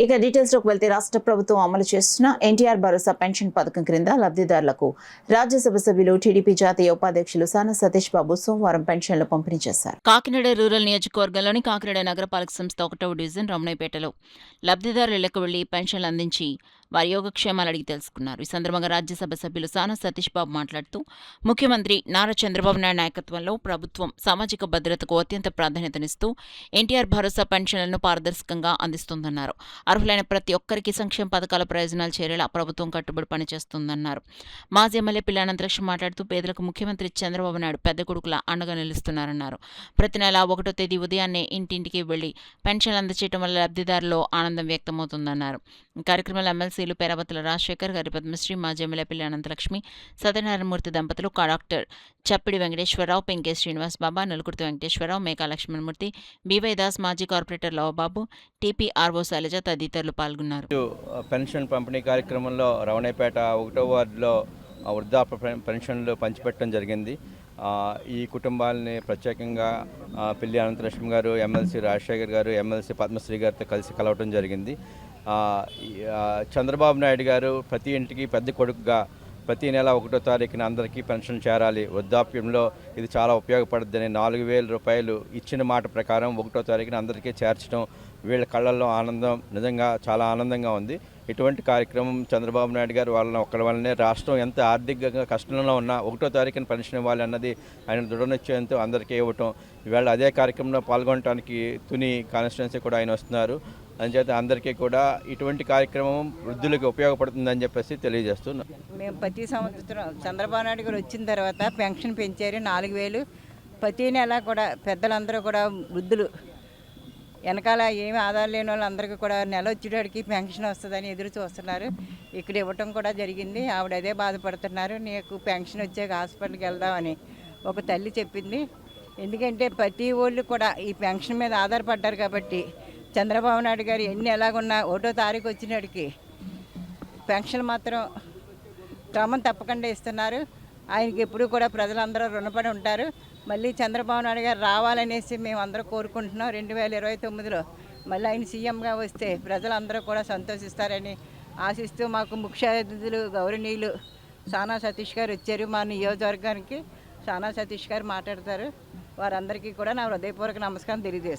ఇక డీటెయిల్స్ లోకి వెళ్తే రాష్ట్ర ప్రభుత్వం అమలు చేస్తున్న ఎన్టీఆర్ భరోసా పెన్షన్ పథకం క్రింద లబ్ధిదారులకు రాజ్యసభ సభ్యులు టీడీపీ జాతీయ ఉపాధ్యక్షులు సానా సతీష్ బాబు సోమవారం పెన్షన్లు పంపిణీ చేశారు. కాకినాడ రూరల్ నియోజకవర్గంలోని కాకినాడ నగరపాలక సంస్థ 1వ డివిజన్ రమణయ్యపేటలో లబ్ధిదారుల ఇళ్లకు వెళ్లి పెన్షన్లు అందించి వారి యోగక్షేమాలు అడిగి తెలుసుకున్నారు. ఈ సందర్భంగా రాజ్యసభ సభ్యులు సానా సతీష్ బాబు మాట్లాడుతూ ముఖ్యమంత్రి నారా చంద్రబాబు నాయుడు నాయకత్వంలో ప్రభుత్వం సామాజిక భద్రతకు అత్యంత ప్రాధాన్యతనిస్తూ ఎన్టీఆర్ భరోసా పెన్షన్లను పారదర్శకంగా అందిస్తోందన్నారు. అర్హులైన ప్రతి ఒక్కరికి సంక్షేమ పథకాల ప్రయోజనాలు చేరేలా ప్రభుత్వం కట్టుబడి పనిచేస్తుందన్నారు. మాజీ ఎమ్మెల్యే పిల్లి అనంతలక్ష్మి మాట్లాడుతూ పేదలకు ముఖ్యమంత్రి చంద్రబాబు నాయుడు పెద్ద కొడుకులా అండగా నిలుస్తున్నారన్నారు. ప్రతి నెల 1వ తేదీ ఉదయాన్నే ఇంటింటికి వెళ్లి పెన్షన్లు అందజేయడం వల్ల లబ్ధిదారుల్లో ఆనందం వ్యక్తమవుతుందన్నారు. కార్యక్రమంలో ఎమ్మెల్సీలు పేరాబత్తుల రాజశేఖర్, గారి పద్మశ్రీ, మాజీ ఎమ్మెల్యే పిల్లి అనంతలక్ష్మి, సత్యనారాయణమూర్తి దంపతులు, డాక్టర్ చప్పిడి వెంకటేశ్వరరావు, పెంకే శ్రీనివాస్ బాబా, నలుకుర్తి వెంకటేశ్వరరావు, మేకా లక్ష్మణమూర్తి, బీవై దాస్, మాజీ కార్పొరేటర్ లవబాబు, టీపీఆర్ఓ శైలజ తదితరులు పాల్గొన్నారు. పెన్షన్ పంపిణీ కార్యక్రమంలో రమణయ్యపేట 1వ వార్డులో వృద్ధాప్య పెన్షన్లు పంచిపెట్టడం జరిగింది. ఈ కుటుంబాలని ప్రత్యేకంగా పిల్లి అనంతలక్ష్మి గారు, ఎమ్మెల్సీ రాజశేఖర్ గారు, ఎమ్మెల్సీ పద్మశ్రీ గారితో కలిసి కలవటం జరిగింది. చంద్రబాబు నాయుడు గారు ప్రతి ఇంటికి పెద్ద కొడుకుగా ప్రతి నెల 1వ తారీఖున అందరికీ పెన్షన్ చేరాలి, వృద్ధాప్యంలో ఇది చాలా ఉపయోగపడుతుందని 4,000 రూపాయలు ఇచ్చిన మాట ప్రకారం 1వ తారీఖున అందరికీ చేర్చడం వీళ్ళ కళ్ళల్లో ఆనందం నిజంగా చాలా ఆనందంగా ఉంది. ఇటువంటి కార్యక్రమం చంద్రబాబు నాయుడు గారు ఒక్కడి వల్లనే రాష్ట్రం ఎంత ఆర్థికంగా కష్టంలో ఉన్నా 1వ తారీఖున పెన్షన్ ఇవ్వాలి అన్నది ఆయన దృఢనిశ్చయంతో అందరికీ ఇవ్వటం. ఈవేళ అదే కార్యక్రమంలో పాల్గొనడానికి తుని కాన్స్టిట్యున్సీ కూడా ఆయన వస్తున్నారు. అందుచేత అందరికీ కూడా ఇటువంటి కార్యక్రమం వృద్ధులకు ఉపయోగపడుతుందని చెప్పేసి తెలియజేస్తున్నాం. మేము ప్రతి సంవత్సరం చంద్రబాబు నాయుడు గారు వచ్చిన తర్వాత పెన్షన్ పెంచారు 4,000. ప్రతి నెల కూడా పెద్దలందరూ కూడా వృద్ధులు వెనకాల ఏమి ఆధారం లేని వాళ్ళందరికీ కూడా నెల వచ్చేటికి పెన్షన్ వస్తుందని ఎదురు చూస్తున్నారు. ఇక్కడ ఇవ్వటం కూడా జరిగింది. ఆవిడ అదే బాధపడుతున్నారు. నీకు పెన్షన్ వచ్చాక హాస్పిటల్కి వెళ్దామని ఒక తల్లి చెప్పింది. ఎందుకంటే ప్రతి వాళ్ళు కూడా ఈ పెన్షన్ మీద ఆధారపడ్డారు కాబట్టి చంద్రబాబు నాయుడు గారు ఎన్ని ఎలాగున్నా 1వ తారీఖు వచ్చినడికి పెన్షన్ మాత్రం క్రమం తప్పకుండా ఇస్తున్నారు. ఆయనకి ఎప్పుడు కూడా ప్రజలందరూ రుణపడి ఉంటారు. మళ్ళీ చంద్రబాబు నాయుడు గారు రావాలనేసి మేము అందరూ కోరుకుంటున్నాం. 2029లో మళ్ళీ ఆయన సీఎంగా వస్తే ప్రజలందరూ కూడా సంతోషిస్తారని ఆశిస్తూ మాకు ముఖ్య అతిథులు గౌరవనీయులు సానా సతీష్ గారు వచ్చారు. మా నియోజకవర్గానికి సానా సతీష్ గారు మాట్లాడతారు. వారందరికీ కూడా నా హృదయపూర్వక నమస్కారం తెలియజేస్తాను.